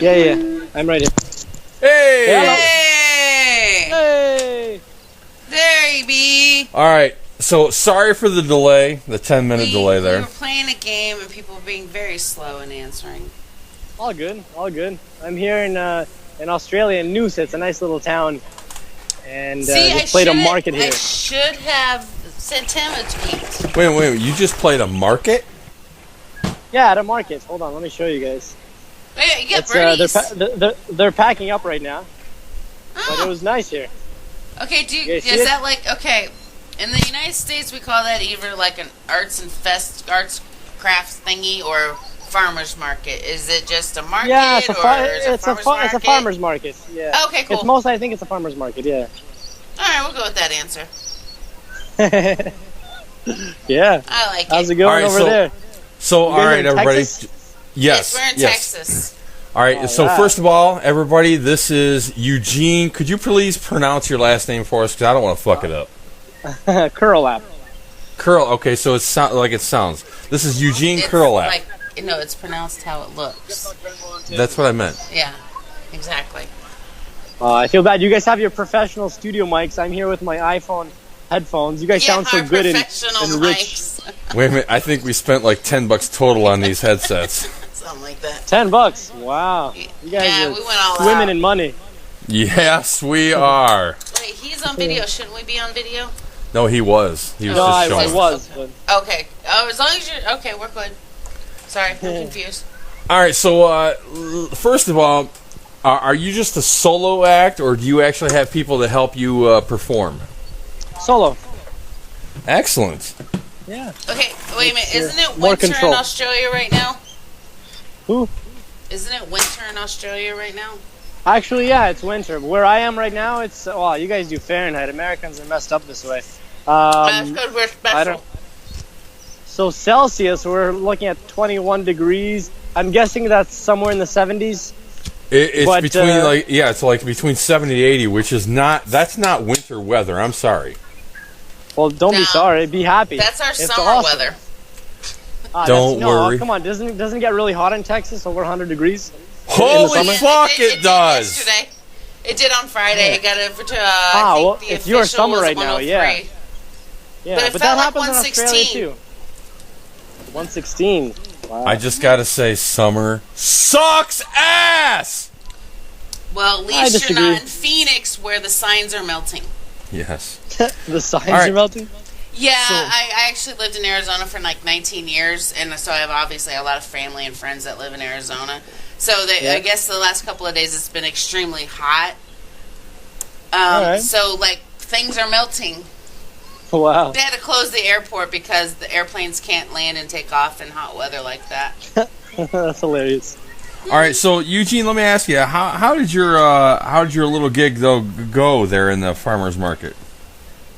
Yeah. I'm ready. Hey! Hey! Hey! There you be. All right. So sorry for the delay, the 10-minute delay We there. were playing a game and people were being very slow in answering. All good. I'm here in Australia, in Noosa. It's a nice little town. And we played a market here. I should have sent him a tweet. Wait. You just played a market? Yeah, at a market. Hold on, let me show you guys. Wait, you got birdies. They're packing up right now. Oh. But it was nice here. Okay, is that like, okay, in the United States we call that either like an arts crafts thingy or farmer's market. Is it just a market Yeah, it's a a farmer's market. Yeah. Okay, cool. I think it's a farmer's market, yeah. Alright, we'll go with that answer. Yeah. I like it. How's it going over there? So, all right, everybody. Texas? Yes, we're in Texas. All right, so first of all, everybody, this is Eugene. Could you please pronounce your last name for us? Because I don't want to fuck it up. Kurolap. Okay, so it's like it sounds. This is Eugene Kurolap. It's pronounced how it looks. That's what I meant. Yeah, exactly. I feel bad. You guys have your professional studio mics. I'm here with my iPhone headphones. You guys sound so good and rich. Wait a minute, I think we spent like $10 total on these headsets. Something like that. $10. Wow. You guys are we went all swimming out. in money. Yes, we are. Wait, he's on video. Shouldn't we be on video? No, he was. He was just showing. I was. But... Okay. Oh, as long as you're... Okay, we're good. Sorry, I'm confused. All right, so first of all, are you just a solo act, or do you actually have people to help you perform? Solo. Excellent. Yeah. Okay, wait a minute. Isn't it more winter control. in Australia right now? Who? Isn't it winter in Australia right now? Actually, yeah, it's winter. Where I am right now, it's... Well, you guys do Fahrenheit. Americans are messed up this way. That's because we're special. So Celsius, we're looking at 21 degrees. I'm guessing that's somewhere in the 70s. It's between it's like between 70 and 80, which is that's not winter weather. I'm sorry. Well, don't be sorry. Be happy. That's our it's summer awesome. weather. Don't worry. Come on, doesn't it get really hot in Texas? Over 100 degrees. Holy fuck! It does. Yesterday. It did on Friday. Yeah. It got over to. I think the it's your summer was right now. Yeah. 103. Yeah, But it that felt like happens in Australia 116. too. 116. Wow. I just gotta say, summer sucks ass. Well, at least you're not in Phoenix where the signs are melting. Yes. The signs are melting? Yeah, I actually lived in Arizona for like 19 years, and so I have obviously a lot of family and friends that live in Arizona. So I guess the last couple of days it's been extremely hot. So like things are melting. Wow. They had to close the airport because the airplanes can't land and take off in hot weather like that. That's hilarious. All right, so Eugene, let me ask you, how did your little gig though go there in the farmers market?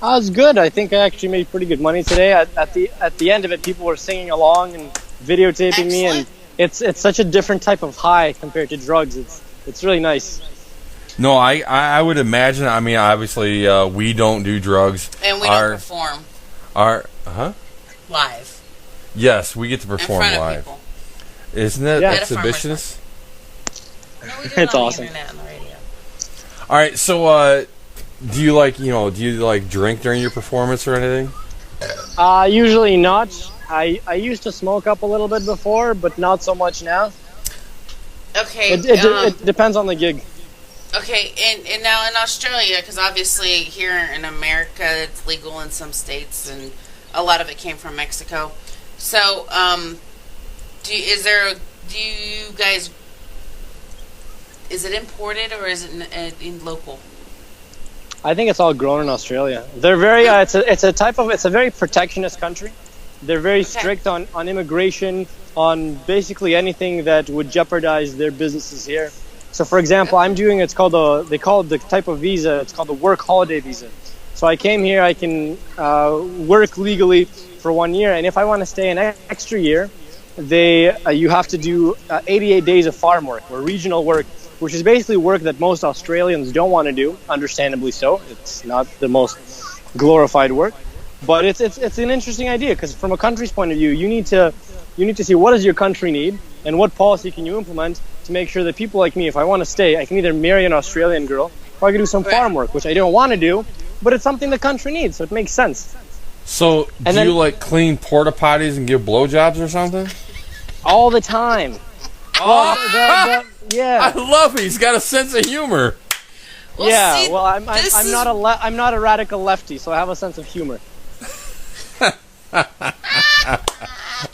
It was good. I think I actually made pretty good money today. At the end of it, people were singing along and videotaping me, and it's such a different type of high compared to drugs. It's really nice. No, I would imagine. I mean, obviously, we don't do drugs, and we don't perform. Live. Yes, we get to perform in front live. Of people. Isn't that exhibitionist? No, we do it it's on awesome. The internet and the radio. All right, so do you like drink during your performance or anything? Usually not. I used to smoke up a little bit before, but not so much now. Okay. It depends on the gig. Okay, and now in Australia, because obviously here in America it's legal in some states, and a lot of it came from Mexico. So, do you guys? Is it imported or is it in local? I think it's all grown in Australia. They're very. It's a very protectionist country. They're very strict on immigration, on basically anything that would jeopardize their businesses here. So, for example, I'm doing they call it the type of visa. It's called the work holiday visa. So I came here. I can work legally for 1 year, and if I want to stay an extra year, you have to do 88 days of farm work or regional work, which is basically work that most Australians don't want to do. Understandably so. It's not the most glorified work, but it's an interesting idea because from a country's point of view, you need to You need to see what does your country need and what policy can you implement to make sure that people like me, if I want to stay, I can either marry an Australian girl or I can do some farm work, which I don't want to do, but it's something the country needs, so it makes sense. So, do you like clean porta potties and give blowjobs or something? All the time. Oh, yeah. I love it. He's got a sense of humor. Well, yeah. see, well, I'm not a radical lefty, so I have a sense of humor.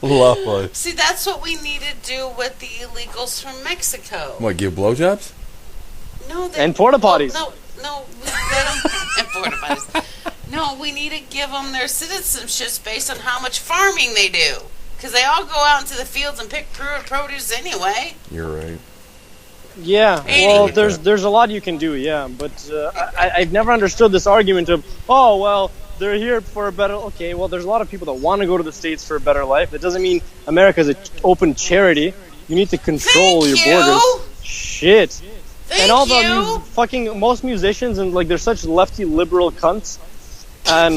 Lovely. See, that's what we need to do with the illegals from Mexico. What, give blowjobs? No, and porta potties. No, and porta potties. No, we need to give them their citizenships based on how much farming they do. Because they all go out into the fields and pick produce anyway. You're right. Yeah, well, there's a lot you can do, yeah. But I've never understood this argument of, oh, well, they're here for a better... Okay, well, there's a lot of people that want to go to the States for a better life. That doesn't mean America's an open charity. You need to control your borders. Shit. Thank all you. the most musicians, and like, they're such lefty liberal cunts. And,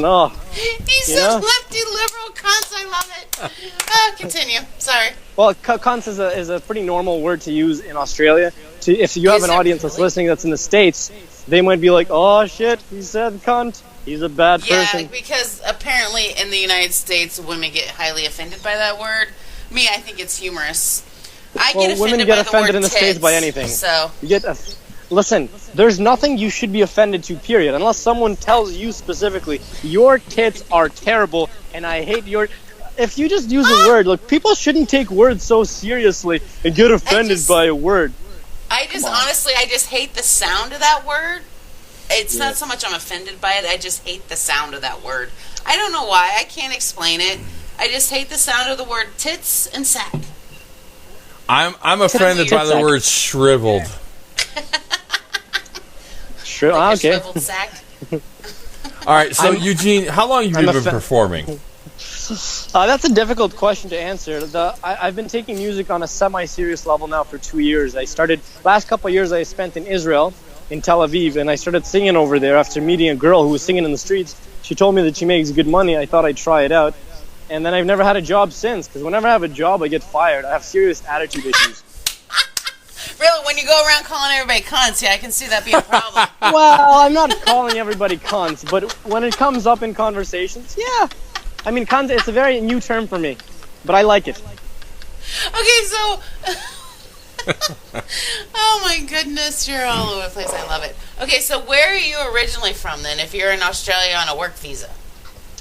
He's such lefty liberal cunts, I love it. Continue, sorry. Well, cunts is a pretty normal word to use in Australia. If you have an audience that's listening that's in the States, they might be like, oh shit, he said cunt. He's a bad person. Yeah, because apparently in the United States, women get highly offended by that word. Me, I think it's humorous. Women get offended in the States by anything. So you get listen, there's nothing you should be offended to, period, unless someone tells you specifically, your tits are terrible, and I hate your... If you just use a word, look, people shouldn't take words so seriously and get offended by a word. I just hate the sound of that word. It's not so much I'm offended by it, I just hate the sound of that word. I don't know why, I can't explain it. I just hate the sound of the word tits and sack. I'm offended by the word shriveled. Like okay. shriveled sack. All right, so Eugene, how long have you been performing? That's a difficult question to answer. I've been taking music on a semi-serious level now for 2 years. Last couple of years I spent in Israel, in Tel Aviv, and I started singing over there after meeting a girl who was singing in the streets. She told me that she makes good money. I thought I'd try it out. And then I've never had a job since, because whenever I have a job, I get fired. I have serious attitude issues. Really, when you go around calling everybody cunts, yeah, I can see that being a problem. Well, I'm not calling everybody cunts, but when it comes up in conversations, yeah. I mean, cunt, it's a very new term for me, but I like it. Okay, so... oh my goodness, you're all over the place. I love it. Okay, so where are you originally from then, if you're in Australia on a work visa?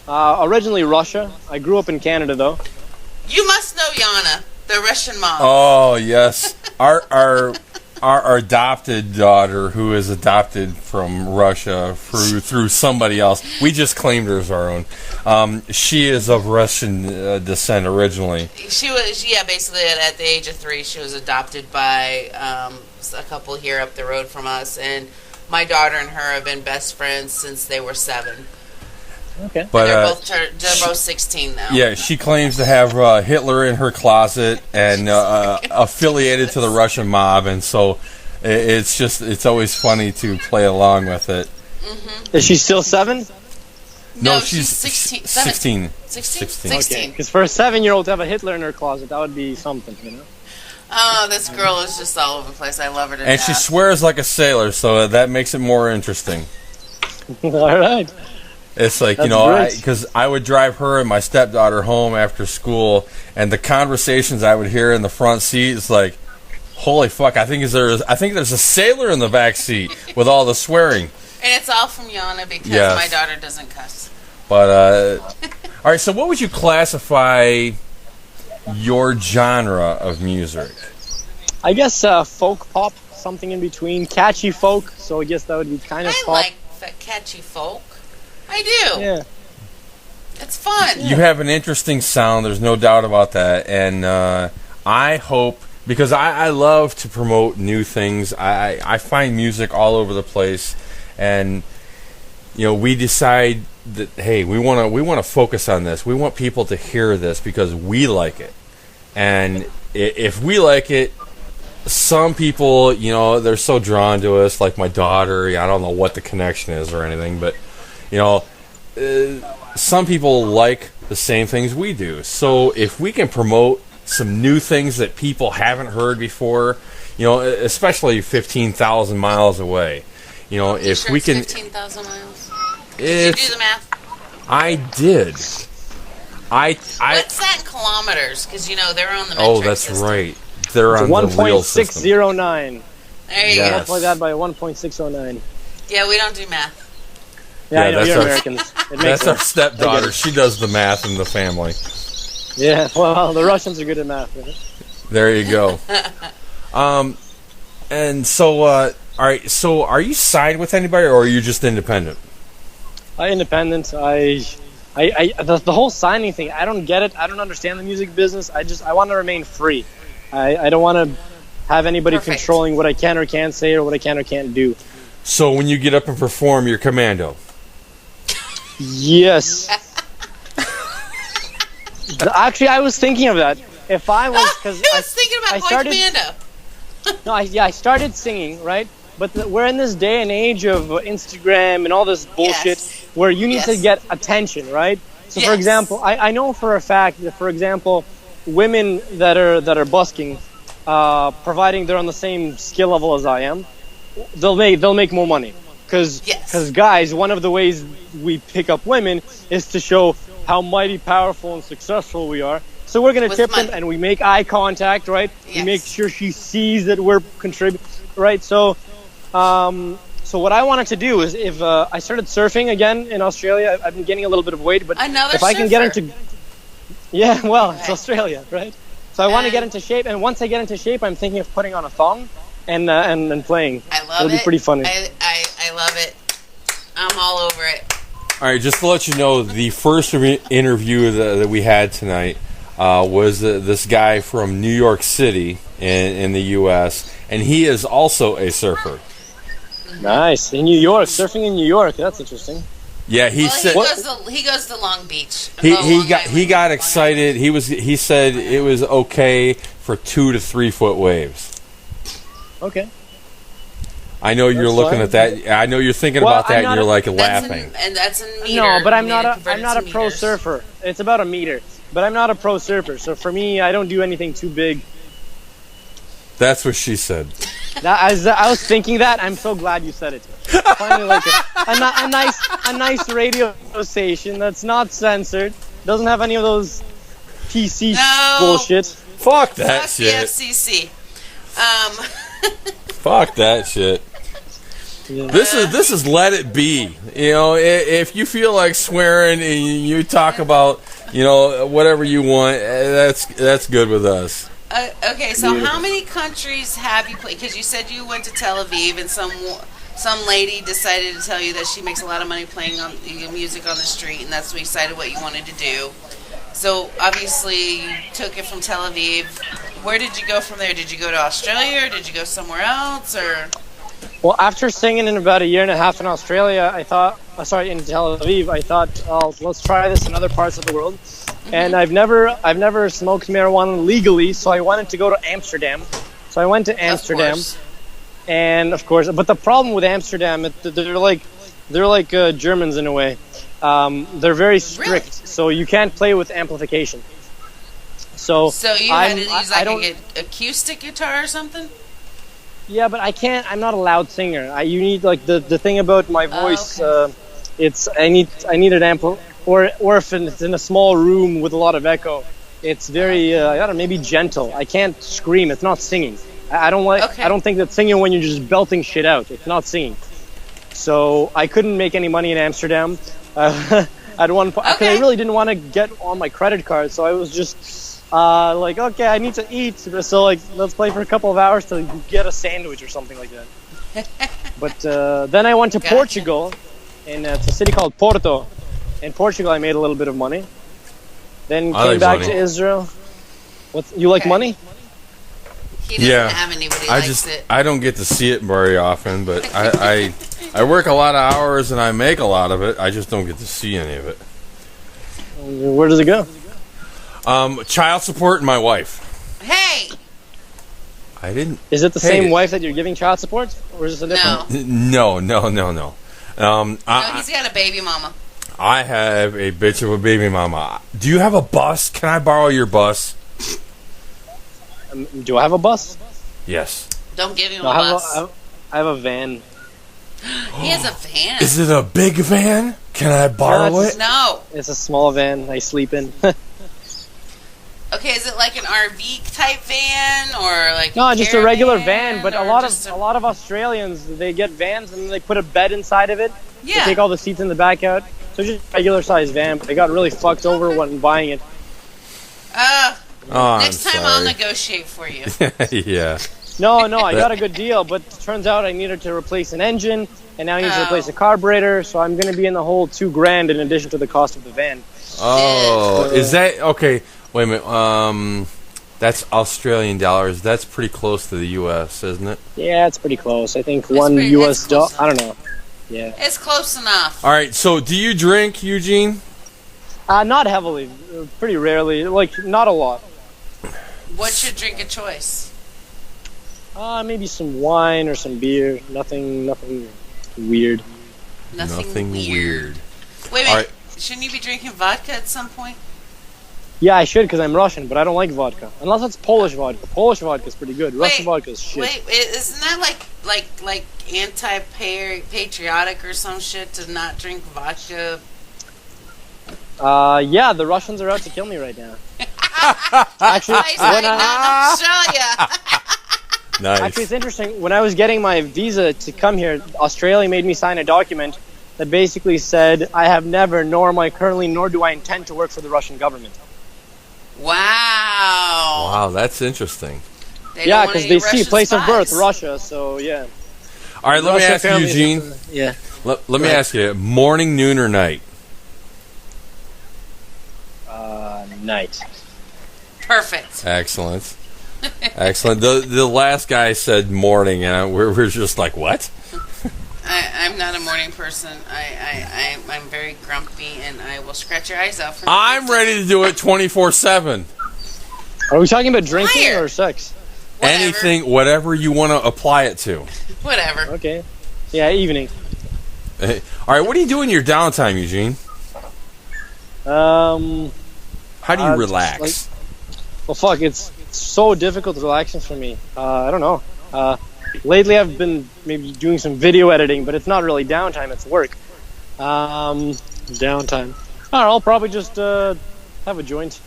Originally Russia. I grew up in Canada, though. You must know Yana, the Russian mom. Oh, yes. Our adopted daughter, who is adopted from Russia through somebody else, we just claimed her as our own. She is of Russian descent originally. She was, basically at the age of 3, she was adopted by a couple here up the road from us, and my daughter and her have been best friends since they were 7. Okay. But they're both 16 now. Yeah, she claims to have Hitler in her closet and affiliated to the Russian mob, and so it's always funny to play along with it. Mm-hmm. Is she still 7? No, she's 16. 16. 16. Because for a 7-year-old to have a Hitler in her closet, that would be something, you know? Oh, this girl is just all over the place. I love her to And death. she swears like a sailor, so that makes it more interesting. All right. It's like, because I would drive her and my stepdaughter home after school, and the conversations I would hear in the front seat, it's like, holy fuck, I think there's a sailor in the back seat with all the swearing. And it's all from Yana because my daughter doesn't cuss. But, all right, so what would you classify your genre of music? I guess folk pop, something in between. Catchy folk, so I guess that would be kind of pop. I like that catchy folk. I do. Yeah. It's fun. You have an interesting sound, there's no doubt about that. And I hope, because I love to promote new things, I find music all over the place. And, we decide that, hey, we want to focus on this. We want people to hear this because we like it. And if we like it, some people, they're so drawn to us, like my daughter. I don't know what the connection is or anything, but some people like the same things we do. So if we can promote some new things that people haven't heard before. You know, especially 15,000 miles away. You know, if sure we it's can. 15,000 miles. Did you do the math? I did. What's that in kilometers? Because they're on the metric Oh, that's system. right. They're on the real system. 1.609. There you Yes. go. Multiply that by 1.609. Yeah, we don't do math. Yeah, I know, that's you're our- Americans. It makes That's our sense. stepdaughter. She does the math in the family. Yeah, well, the Russians are good at math. Right? There you go. And so, all right. So, are you signed with anybody, or are you just independent? Independent. The whole signing thing, I don't get it. I don't understand the music business. I want to remain free. I don't want to have anybody Perfect. controlling what I can or can't say or what I can or can't do. So, when you get up and perform, you're commando. Yes. Actually, I was thinking of that. If I was, because He was thinking about going commando. No, I started singing, right? But we're in this day and age of Instagram and all this bullshit Yes. where you need to Yes. get attention, right? So, for Yes. example, I know for a fact that, for example, women that are busking, providing they're on the same skill level as I am, they'll make more money. Because Yes. guys, one of the ways we pick up women is to show how mighty powerful and successful we are. So we're going to With tip them money. and we make eye contact, right? We Yes. make sure she sees that we're contributing, right? So what I wanted to do is if I started surfing again in Australia, I've been gaining a little bit of weight, but Another if I can get surfer. into... Yeah, well, it's Okay. Australia, right? So I want to And- get into shape, and once I get into shape, I'm thinking of putting on a thong and playing. I love It'll it. be pretty funny. I love it. I'm all over it. All right, just to let you know, the first interview that we had tonight was this guy from New York City in the U.S., and he is also a surfer. Nice. In New York, surfing in New York, that's interesting. Yeah, he Well, said he goes to Long Beach. he Long got Island. excited. He said it was okay for 2 to 3 foot waves. Okay. I know you're That's looking fine. at that. I know you're thinking Well, about that, I'm and you're not like That's laughing. that's in meter. No, but I'm meter not converted a to pro meters. surfer. It's about a meter. But I'm not a pro surfer. So for me, I don't do anything too big. That's what she said. I was thinking that. I'm so glad you said it. Finally, like a nice radio station that's not censored, doesn't have any of those PC No. bullshit. Fuck that Fuck the shit. FCC. Fuck that shit. Yeah. This is let it be. You know, if you feel like swearing and you talk about, whatever you want, that's good with us. Okay, so how many countries have you played? Because you said you went to Tel Aviv, and some lady decided to tell you that she makes a lot of money playing on music on the street, and that's what you decided what you wanted to do. So obviously you took it from Tel Aviv. Where did you go from there? Did you go to Australia, or did you go somewhere else, or? Well, after singing in about a year and a half in Australia, in Tel Aviv, I thought, oh, let's try this in other parts of the world. Mm-hmm. And I've never smoked marijuana legally, so I wanted to go to Amsterdam. So I went to Amsterdam, and of course, but the problem with Amsterdam, they're like Germans in a way. They're very strict, Really? so you can't play with amplification. So you had to use like an acoustic guitar or something? Yeah, but I can't. I'm not a loud singer. You need like the thing about my voice. Okay. I need an amp, or if it's in a small room with a lot of echo, it's very I don't know, maybe gentle. I can't scream. It's not singing. I don't like. Okay. I don't think that's singing when you're just belting shit out. It's not singing. So I couldn't make any money in Amsterdam. At one point, because I really didn't want to get on my credit card, so I was just. Like, okay, I need to eat, so like, let's play for a couple of hours to get a sandwich or something like that. But then I went to Portugal, and it's a city called Porto. In Portugal, I made a little bit of money. Then I came like back money. to Israel. You like money? He doesn't have anybody likes it. I don't get to see it very often, but I work a lot of hours and I make a lot of it. I just don't get to see any of it. Where does it go? Child support and my wife. Hey! I didn't. Is it the Hey. same wife that you're giving child support, or is this a different? No. No. No, he's got a baby mama. I have a bitch of a baby mama. Do you have a bus? Can I borrow your bus? Do I have a bus? Yes. Don't give him No, a bus. I have a van. He has a van. Is it a big van? Can I borrow it? No. It's a small van I sleep in. Okay, is it like an RV type van or like No, just a regular van. caravan, But or a lot just of Australians, they get vans and then they put a bed inside of it. Yeah. They take all the seats in the back out. So just a regular sized van. But they got really fucked over when buying it. Next time I'll negotiate for you. Yeah. No, I got a good deal. But turns out I needed to replace an engine, and now I need to replace a carburetor. So I'm going to be in the whole $2,000 in addition to the cost of the van. Oh, is that okay? Wait a minute. That's Australian dollars. That's pretty close to the U.S., isn't it? Yeah, it's pretty close. I think it's US dollar. close I don't know. Yeah. It's close enough. All right. So, do you drink, Eugene? Not heavily. Pretty rarely. Like, not a lot. What's your drink of choice? Maybe some wine or some beer. Nothing weird. Nothing weird. Wait a minute. All right. Shouldn't you be drinking vodka at some point? Yeah, I should because I'm Russian, but I don't like vodka. Unless it's Polish vodka. Polish vodka is pretty good. Russian vodka is shit. Wait, isn't that like anti-patriotic or some shit to not drink vodka? Yeah, the Russians are out to kill me right now. Actually, Australia. Nice. Actually, it's interesting. When I was getting my visa to come here, Australia made me sign a document that basically said I have never, nor am I currently, nor do I intend to work for the Russian government. Wow. Wow, that's interesting. Yeah, because they see place of birth, spies. Russia. So yeah. All right, let me ask you, Eugene. Yeah. Let me ask you: morning, noon, or night? Night. Perfect. Excellent. Excellent. The last guy said morning, and we're just like, what? I'm not a morning person. I'm very grumpy, and I will scratch your eyes out. For I'm ready to do it 24/7. Are we talking about drinking Liar. or sex? Whatever. Anything, whatever you want to apply it to. Whatever. Okay. Yeah, evening. All right, what do you do in your downtime, Eugene? How do you relax? Well, fuck, it's so difficult relaxing for me. I don't know. Lately I've been maybe doing some video editing, but it's not really downtime, it's work. Downtime. I don't know, I'll probably just have a joint.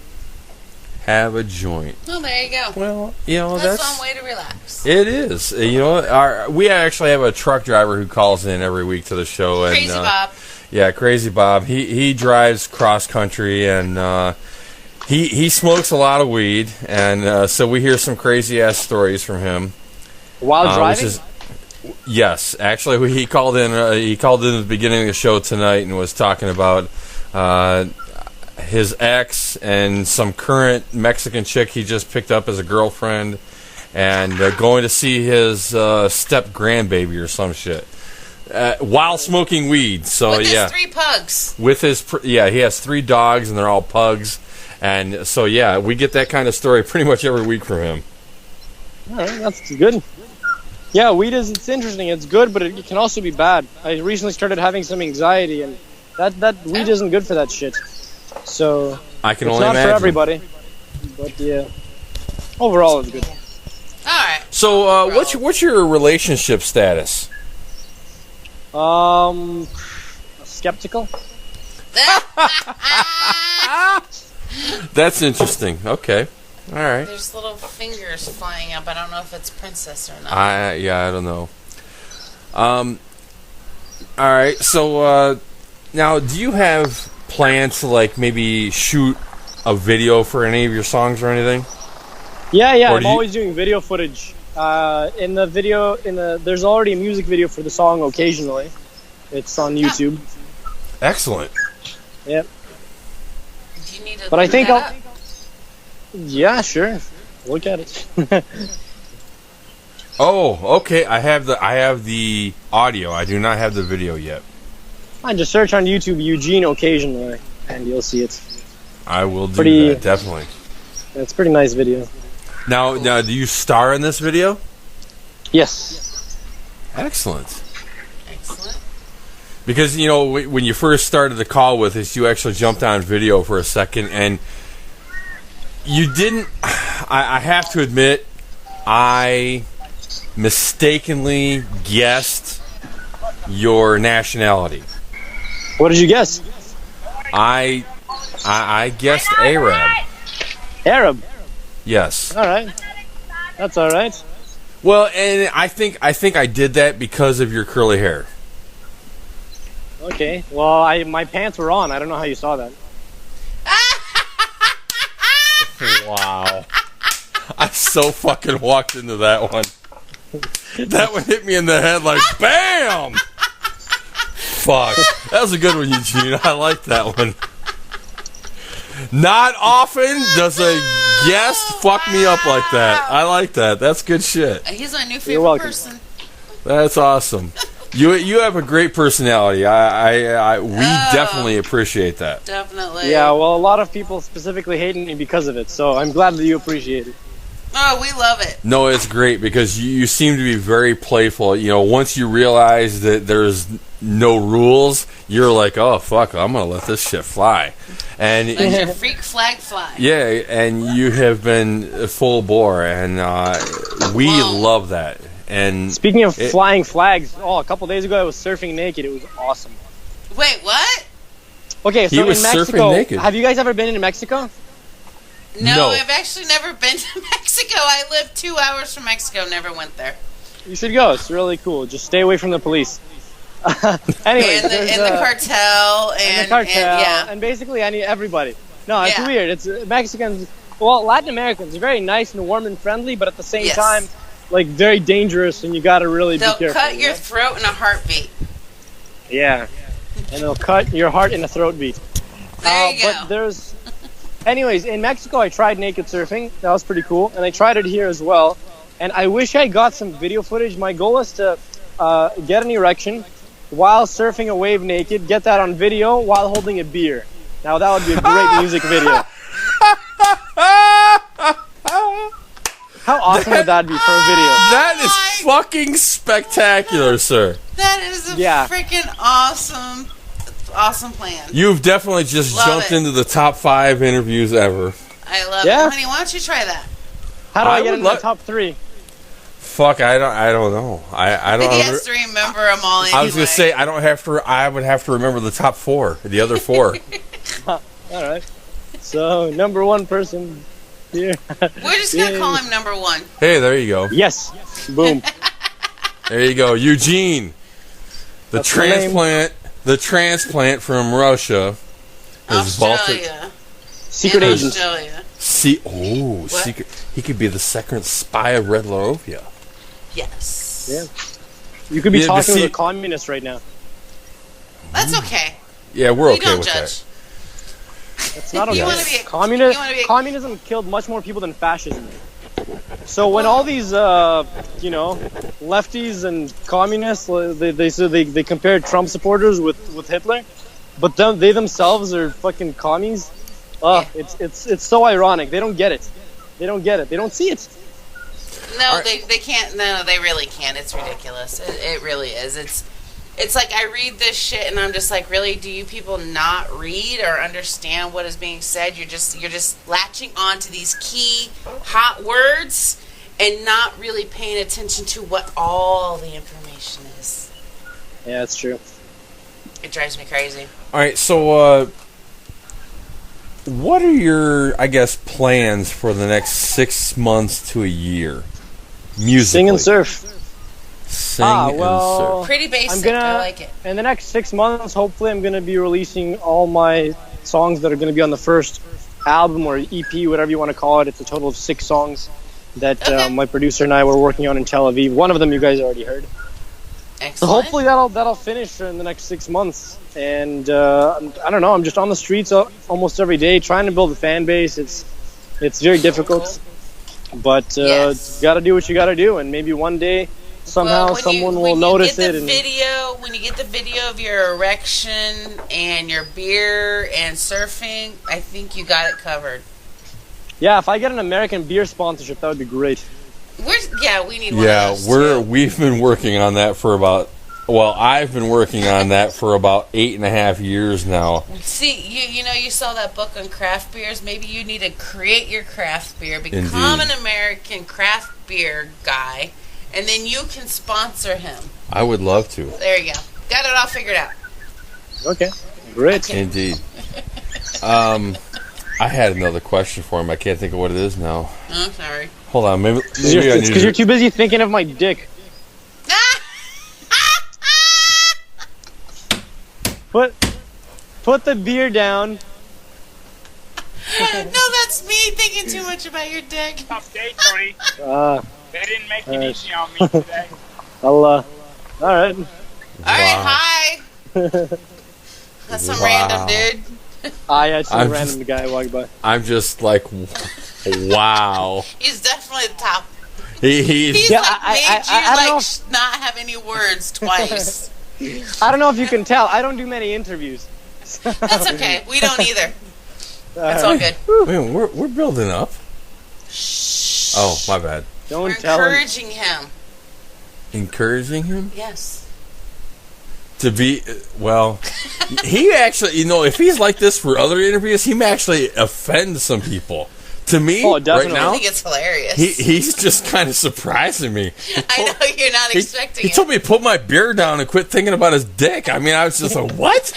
Have a joint. Well, there you go. Well, you know, That's that's one way to relax. it is. You know, we actually have a truck driver who calls in every week to the show. Crazy Bob. Yeah, Crazy Bob. He drives cross country and he smokes a lot of weed, and so we hear some crazy ass stories from him. While driving? Yes, actually, he called in. He called in at the beginning of the show tonight and was talking about his ex and some current Mexican chick he just picked up as a girlfriend, and going to see his step grandbaby or some shit while smoking weed. So With yeah, his 3 pugs. with his he has 3 dogs and they're all pugs, and so yeah, we get that kind of story pretty much every week from him. All right, that's good. Yeah, weed it's interesting. It's good, but it can also be bad. I recently started having some anxiety, and that weed isn't good for that shit. So I can it's only not imagine. for everybody, but yeah, overall it's good. All right. So what's your relationship status? Skeptical. That's interesting. Okay. All right. There's little fingers flying up. I don't know if it's princess or not. I don't know. All right. So now, do you have plans to like maybe shoot a video for any of your songs or anything? Yeah. Or I'm always doing video footage. There's already a music video for the song Occasionally. It's on YouTube. Excellent. Yep. Do you need to But I look think that I'll. Yeah, sure. Look at it. Oh, okay. I have the audio. I do not have the video yet. Fine, just search on YouTube Eugene Occasionally, and you'll see it. I will do Pretty- that definitely. It's a pretty nice video. Now, do you star in this video? Yes. Excellent. Excellent. Because, you know, when you first started the call with us, you actually jumped on video for a second, and you didn't... I have to admit, I mistakenly guessed your nationality. What did you guess? I guessed Arab. Arab. Yes. All right. That's all right. Well, and I think I did that because of your curly hair. Okay. Well, my pants were on. I don't know how you saw that. Wow. I so fucking walked into that one. That one hit me in the head like BAM! Fuck. That was a good one, Eugene. I like that one. Not often does a guest fuck me up like that. I like that. That's good shit. He's my new favorite person. That's awesome. You have a great personality. We definitely appreciate that. Definitely. Yeah, well, a lot of people specifically hating me because of it, so I'm glad that you appreciate it. Oh, we love it. No, it's great because you seem to be very playful. You know, once you realize that there's no rules, you're like, oh, fuck, I'm going to let this shit fly. And let your freak flag fly. Yeah, and you have been full bore, and we love that. And speaking of flying flags, a couple days ago I was surfing naked. It was awesome. Wait, what? Okay, so he was in Mexico, surfing naked. Have you guys ever been in Mexico? No, I've actually never been to Mexico. I live 2 hours from Mexico. Never went there. You should go. It's really cool. Just stay away from the police. Anyway, and the cartel, and basically everybody. No, it's weird. It's Mexicans. Well, Latin Americans are very nice and warm and friendly, but at the same time, like very dangerous, and you got to really be careful. They'll cut your throat in a heartbeat. Yeah, and they'll cut your heart in a throat beat. There you go. But there's, anyways, in Mexico I tried naked surfing. That was pretty cool, and I tried it here as well. And I wish I got some video footage. My goal is to get an erection while surfing a wave naked, get that on video while holding a beer. Now that would be a great music video. How awesome would that be for a video? That is fucking spectacular, sir. That is a freaking awesome plan. You've definitely just jumped into the top 5 interviews ever. I love it. Honey, why don't you try that? How do I get into the top 3? Fuck, I don't know. I don't. He has to remember them all. Anyway. I was gonna say I don't have to. I would have to remember the top 4, the other 4. All right. So number 1 person here. We're just gonna call him number 1. Hey, there you go. Yes. Boom. There you go, Eugene, the transplant from Russia. Australia. Secret agent. Australia. Secret. He could be the second spy of Red Larovia. Yes. Yeah. You could be talking to a communist right now. That's okay. Yeah, we're okay don't with judge. that. That's not okay. Communism killed much more people than fascism. So when all these, lefties and communists, they compared Trump supporters with Hitler, but they themselves are fucking commies. It's so ironic. They don't get it. They don't get it. They don't see it. No, they can't. No, they really can't. It's ridiculous. It really is. It's like I read this shit and I'm just like, really? Do you people not read or understand what is being said? You're just latching on to these key hot words and not really paying attention to what all the information is. Yeah, that's true. It drives me crazy. All right, so what are your, I guess, plans for the next 6 months to a year? Musically. Sing and surf. And surf. Pretty basic. I like it. In the next 6 months, hopefully, I'm going to be releasing all my songs that are going to be on the first album or EP, whatever you want to call it. It's a total of 6 songs that my producer and I were working on in Tel Aviv. One of them you guys already heard. Excellent. So hopefully that'll finish in the next 6 months. And I don't know. I'm just on the streets almost every day trying to build a fan base. It's very difficult, but you got to do what you got to do, and maybe one day somehow someone will notice it. When you get the video of your erection and your beer and surfing, I think you got it covered. Yeah, if I get an American beer sponsorship, that would be great. We need one of those. We've been working on that for about Well, I've been working on that for about 8.5 years now. See, you saw that book on craft beers. Maybe you need to create your craft beer, become Indeed. an American craft beer guy, and then you can sponsor him. I would love to. There you go. Got it all figured out. Okay, great. Okay. Indeed. I had another question for him. I can't think of what it is now. Oh, sorry. Hold on, maybe It's I need because you're too busy thinking of my dick. Put the beer down. No, that's me thinking too much about your dick. Update, Tony. They didn't make it easy on me today. All right. All right, hi. That's some random dude. I had some I'm random guy walk by. I'm just like, wow. He's definitely the top. He's Yeah, Like I don't know. not have any words twice. I don't know if you can tell. I don't do many interviews. That's okay. We don't either. It's all good. Wait, we're building up. Shh. Oh, my bad. Don't We're tell him. encouraging him. Encouraging him Yes. to be well. He actually, if he's like this for other interviews, he may actually offend some people. To me, Oh, right definitely. I now, think it's hilarious. he's just kind of surprising me. I know you're not He expecting told it. me to put my beer down and quit thinking about his dick. I mean, I was just like, what?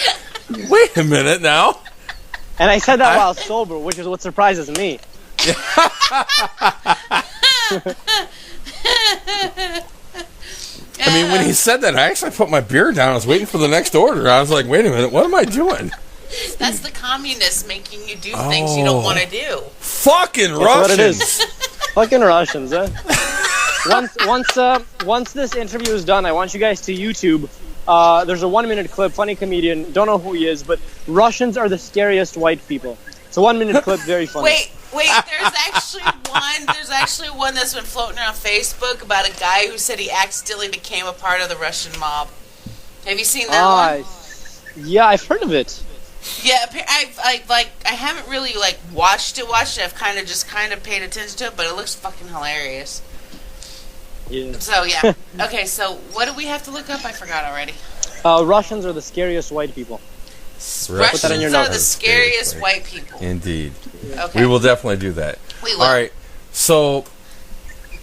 Wait a minute now. And I said that while sober, which is what surprises me. I mean, when he said that, I actually put my beer down. I was waiting for the next order. I was like, wait a minute, what am I doing? That's the communists making you do things you don't want to do. Fucking That's what it Russians. is. Fucking Russians, eh? Once this interview is done, I want you guys to YouTube. There's a 1-minute clip, funny comedian, don't know who he is, but Russians are the scariest white people. It's a 1-minute clip, very funny. Wait, there's actually one that's been floating around Facebook about a guy who said he accidentally became a part of the Russian mob. Have you seen that one? Yeah, I've heard of it. Yeah, I haven't really watched it. I've kind of paid attention to it, but it looks fucking hilarious. Yeah. So yeah. Okay, so what do we have to look up? I forgot already. Russians are the scariest white people. Russians that in your are notes. the scariest white people. Indeed. Okay. We will definitely do that. We will. All right. So,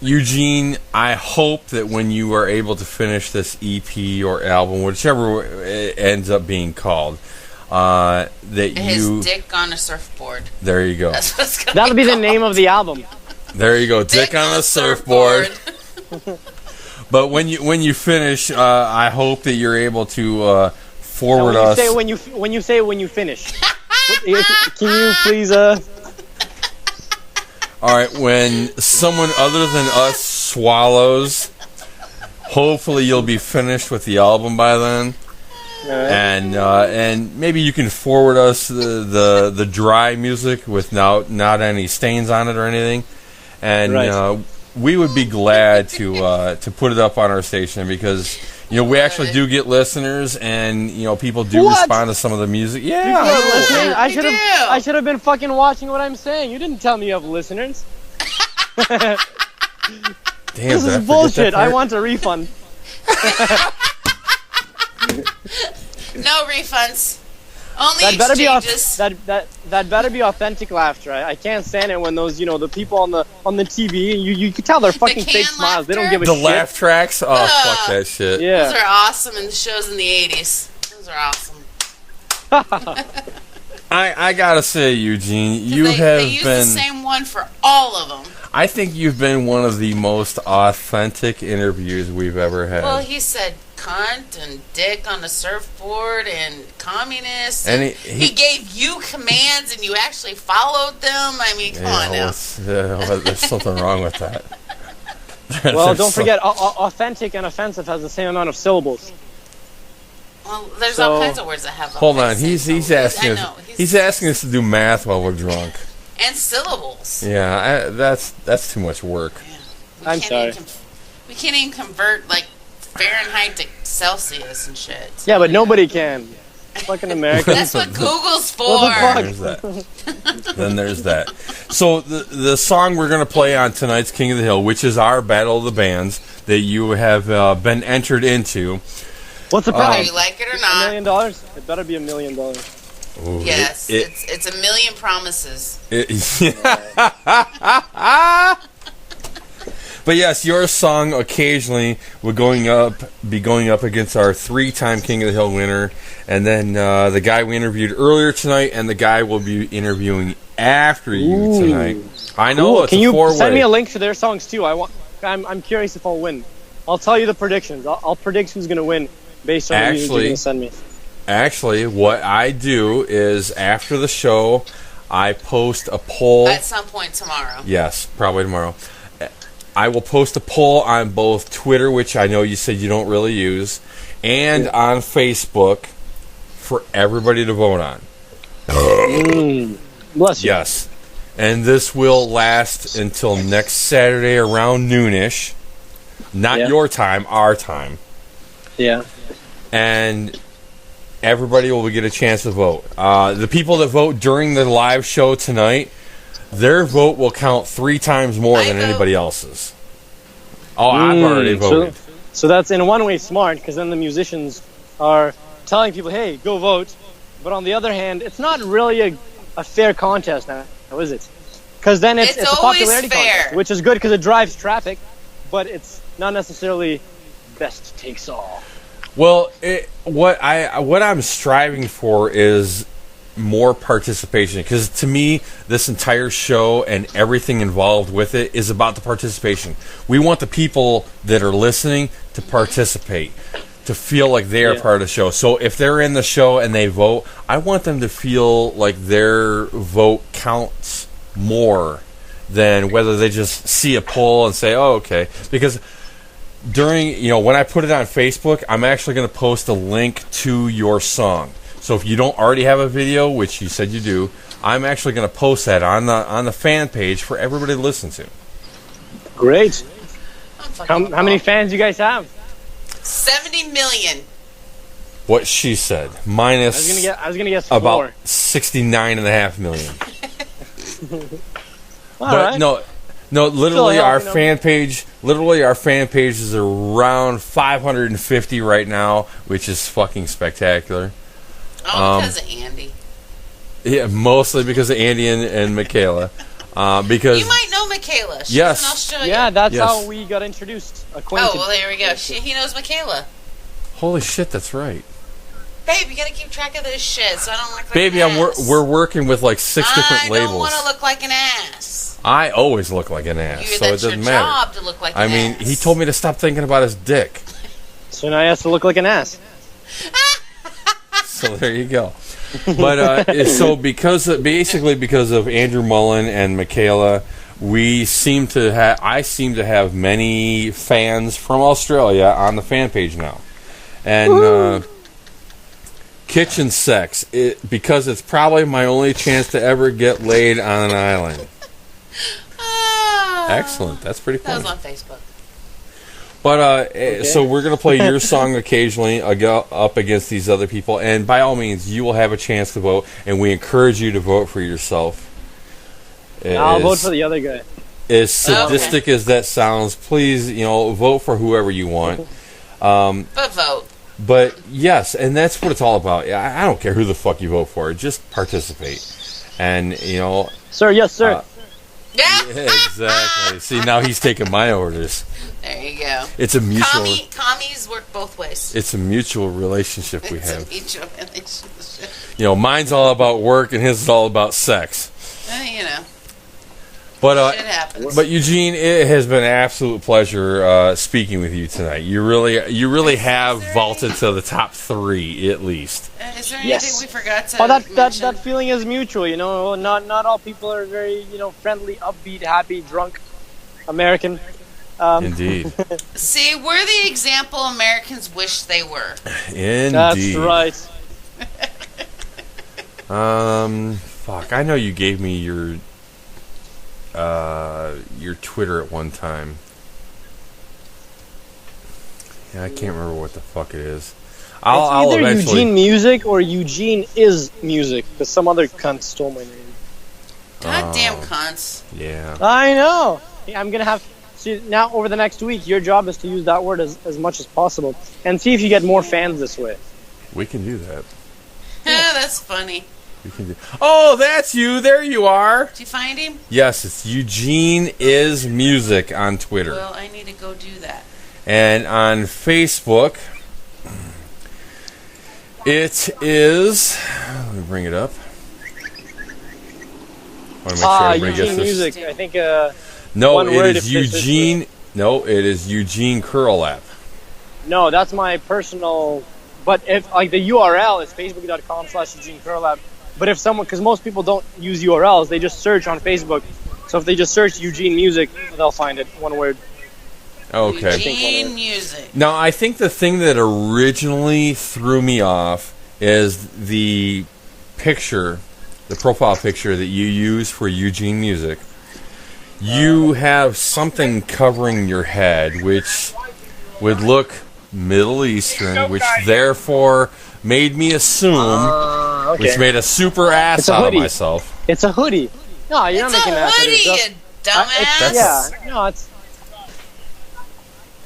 Eugene, I hope that when you are able to finish this EP or album, whichever it ends up being called, that His dick on a surfboard. There you go. That's what it's gonna That'll be the called. name of the album. There you go. Dick on a surfboard. But when you finish, I hope that you're able to forward us. When you say when you finish. Can you please All right, when someone other than us swallows, hopefully you'll be finished with the album by then, and maybe you can forward us the dry music with not any stains on it or anything, and Right. We would be glad to put it up on our station because we actually do get listeners and people do What? respond to some of the music. Yeah, You have listeners? We do. I should have been fucking watching what I'm saying. You didn't tell me you have listeners. Damn, This did I is forget bullshit. that I part? want a refund. No refunds. Only That better be exchanges. that better be authentic laughter. I can't stand it when those the people on the TV you can tell they're fucking fake canned smiles. They don't laughter? give a The shit. laugh tracks. Oh, fuck that shit. Yeah. Those are awesome in the shows in the 80s. Those are awesome. I gotta say, Eugene, you they have use been. the same one for all of them. I think you've been one of the most authentic interviews we've ever had. Well, he said cunt and dick on the surfboard and communist. And he gave you commands and you actually followed them. I mean, come on now. There's something wrong with that. Well, There's don't forget, authentic and offensive has the same amount of syllables. Well, there's So- all kinds of words that have. Hold on, offensive he's syllables. asking I us. know, He's asking us to do math while we're drunk. and syllables. Yeah, that's too much work. We I'm can't sorry. even we can't even convert Fahrenheit to Celsius and shit. Yeah, but nobody can. Fucking Americans. That's what Google's for. What the There's that. Then there's that. So the song we're going to play on tonight's King of the Hill, which is our Battle of the Bands that you have been entered into, What's the Whether prize? you like it or $1 not. million? It better be $1 million. Ooh, Yes, it's a million promises. But yes, your song occasionally will be going up against our 3-time King of the Hill winner, and then the guy we interviewed earlier tonight, and the guy we'll be interviewing after you tonight. I know. It's Can a you 4-way. send me a link to their songs too? I'm curious if I'll win. I'll tell you the predictions. I'll predict who's going to win based on the music you're going to send me. Actually, what I do is after the show, I post a poll. At some point tomorrow. Yes, probably tomorrow. I will post a poll on both Twitter, which I know you said you don't really use, and on Facebook for everybody to vote on. Bless you. Yes. And this will last until next Saturday around noonish. Not your time, our time. Yeah. And everybody will get a chance to vote. The people that vote during the live show tonight, their vote will count 3 times more than anybody else's. Oh, I've already voted. So that's in one way smart, because then the musicians are telling people, hey, go vote. But on the other hand, it's not really a fair contest now, is it? Because then it's a popularity contest, which is good because it drives traffic, but it's not necessarily best takes all. Well, what I'm striving for is more participation, because to me this entire show and everything involved with it is about the participation. We want the people that are listening to participate, to feel like they are part of the show. So if they're in the show and they vote, I want them to feel like their vote counts more than whether they just see a poll and say, oh, okay. Because during, when I put it on Facebook, I'm actually going to post a link to your song. So if you don't already have a video, which you said you do, I'm actually going to post that on the fan page for everybody to listen to. Great. How many fans you guys have? 70 million. What she said. Minus I was gonna guess about 4. 69.5 million. But no, literally our fan page is around 550 right now, which is fucking spectacular. Oh, because of Andy. Yeah, mostly because of Andy and Michaela. Because you might know Michaela. She's yes. in Australia. Yeah, that's how we got introduced. Acquainted. Oh, well, there we go. He knows Michaela. Holy shit, that's right. Babe, you gotta keep track of this shit so I don't look like Baby, an ass. we're working with like 6 different labels. I don't want to look like an ass. I always look like an ass, so it That's doesn't your matter. job to look like an ass. He told me to stop thinking about his dick. So now he has to look like an ass. So there you go. But so because of Andrew Mullen and Michaela, I seem to have many fans from Australia on the fan page now, and kitchen sex, because it's probably my only chance to ever get laid on an island. Excellent, that's pretty cool. That was on Facebook. But so we're going to play your song occasionally up against these other people, and by all means, you will have a chance to vote, and we encourage you to vote for yourself. I'll vote for the other guy. As sadistic as that sounds, please, vote for whoever you want. But vote. But yes, and that's what it's all about. I don't care who the fuck you vote for; just participate. And sir, yes, sir. Yeah, exactly. See, now he's taking my orders. There you go. It's a mutual. Commies work both ways. It's a mutual relationship we have. It's a mutual relationship. Mine's all about work, and his is all about sex. But shit happens. But Eugene, it has been an absolute pleasure speaking with you tonight. You really have vaulted to the top 3 at least. Is there anything we forgot to that feeling is mutual. Not all people are very friendly, upbeat, happy, drunk American. Indeed. See, we're the example Americans wish they were. Indeed. That's right. Fuck. I know you gave me your Twitter at one time. Yeah, I can't remember what the fuck it is. I'll it's either eventually... Eugene Music or Eugene is Music, because some other cunt stole my name. Goddamn cunts. Yeah. I know. I'm gonna have So now, over the next week, your job is to use that word as much as possible, and see if you get more fans this way. We can do that. Yeah, that's funny. We can do. Oh, that's you. There you are. Did you find him? Yes, it's Eugene is Music on Twitter. Well, I need to go do that. And on Facebook, it is. Let me bring it up. I want to make sure everybody gets Eugene this. Music. I think. No, one it word is if this is Eugene. No, it is Eugene Kurolap. No, that's my personal. But if like the URL is facebook.com/Eugene Kurolap. But if someone, because most people don't use URLs, they just search on Facebook. So if they just search Eugene Music, they'll find it. One word. Okay. Eugene Music. Now, I think the thing that originally threw me off is the picture, the profile picture that you use for Eugene Music. You have something covering your head, which would look Middle Eastern, which therefore made me assume, Okay. which made a super ass It's a out of hoodie. myself. It's a hoodie. No, you're It's not a making an ass out of hoodie, yourself. you dumbass. Yeah. No, it's.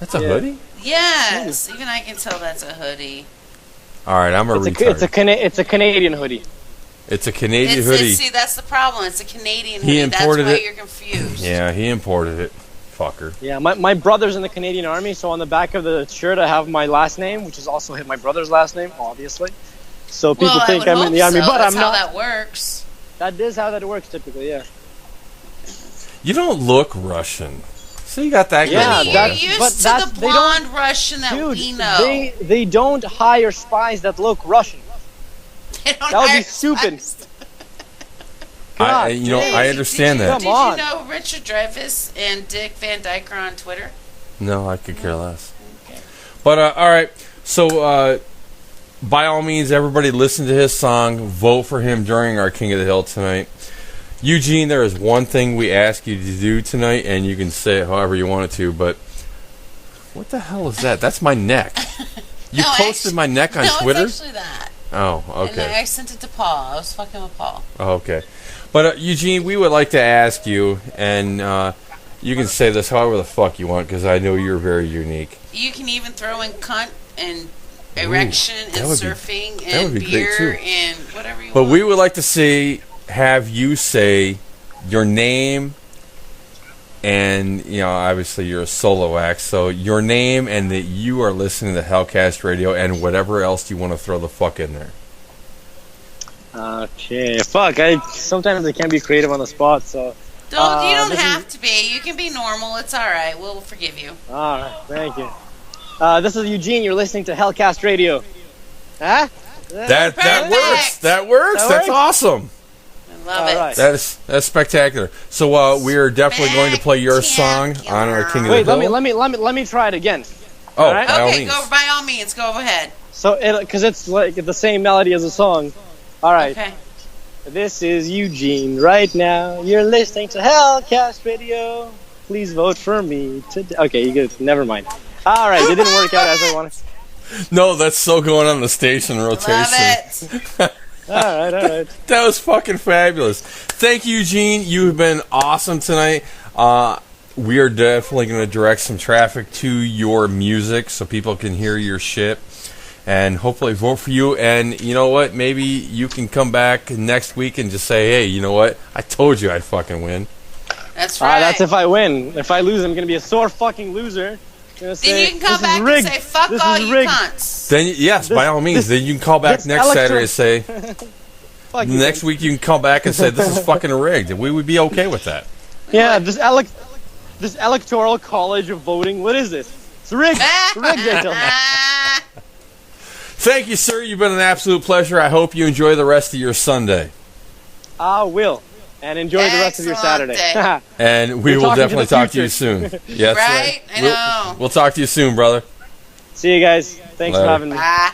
That's a Yeah. hoodie? Yes, even I can tell that's a hoodie. All right, I'm a retard. It's a Canadian hoodie. It's a Canadian hoodie. See, that's the problem. It's a Canadian He hoodie. imported That's why it. you're confused. Yeah, he imported it. Fucker. Yeah, my brother's in the Canadian Army, so on the back of the shirt I have my last name, which is also my brother's last name, obviously. So people Well, think I would I'm in the hope Army, so. but That's I'm how not. that works. That is how that works typically, yeah. You don't look Russian. So you got that Yeah, going You're for that's- you. used but to that's- the they don't- blonde Russian that Dude, we know. they don't hire spies that look Russian. They don't That would be hire stupid. spies. I God, understand did that. Did Come on. you know Richard Dreyfuss and Dick Van Dyke are on Twitter? No, I could care less. Okay. But, all right. So, by all means, everybody listen to his song. Vote for him during our King of the Hill tonight. Eugene, there is one thing we ask you to do tonight, and you can say it however you want it to, but what the hell is that? That's my neck. You No, posted actually- my neck on no, Twitter? it's actually that. Oh, And okay. I sent it to Paul. I was fucking with Paul. Oh, okay. But, Eugene, we would like to ask you, and you can say this however the fuck you want, because I know you're very unique. You can even throw in cunt and erection that and would be- surfing that and would be great, beer too. and whatever you But want. we would like to have you say your name, and, obviously you're a solo act, so your name and that you are listening to Hellcast Radio and whatever else you want to throw the fuck in there. Okay, fuck. Sometimes I can't be creative on the spot, so. You don't this have to be. You can be normal. It's all right. We'll forgive you. All right, thank you. This is Eugene. You're listening to Hellcast Radio. Huh? That Perfect. works. That works. That That's works? awesome. I love All it. right. That's spectacular. So we are definitely going to play your song on our King of Wait, the Hill. let me try it again. Oh, all right. by all Okay, means. go by all means. Go ahead. So, because it's like the same melody as the song. All right. Okay. This is Eugene. Right now, you're listening to Hellcast Radio. Please vote for me today. Okay, you good. Never mind. All right, it didn't work out as I wanted. No, that's still going on the station rotation. Love it. All right. That was fucking fabulous. Thank you, Eugene. You've been awesome tonight. We are definitely going to direct some traffic to your music so people can hear your shit and hopefully vote for you. And you know what? Maybe you can come back next week and just say, hey, you know what? I told you I'd fucking win. That's right. That's if I win. If I lose, I'm going to be a sore fucking loser. Then you can come back and say, fuck This all is you rigged. cunts. Then, yes, by all means. Then you can call back this next Saturday and say, Fuck you. next week you can call back and say, this is fucking rigged. And we would be okay with that. Yeah, this electoral college of voting. What is this? It's rigged. It's rigged, I tell you. Thank you, sir. You've been an absolute pleasure. I hope you enjoy the rest of your Sunday. I will. And enjoy the rest of your Excellent Saturday. And we We're will talking to definitely the talk to you future. soon. Yes, Right? I know. We'll talk to you soon, brother. See you guys. Thanks for Later. having me. Bye.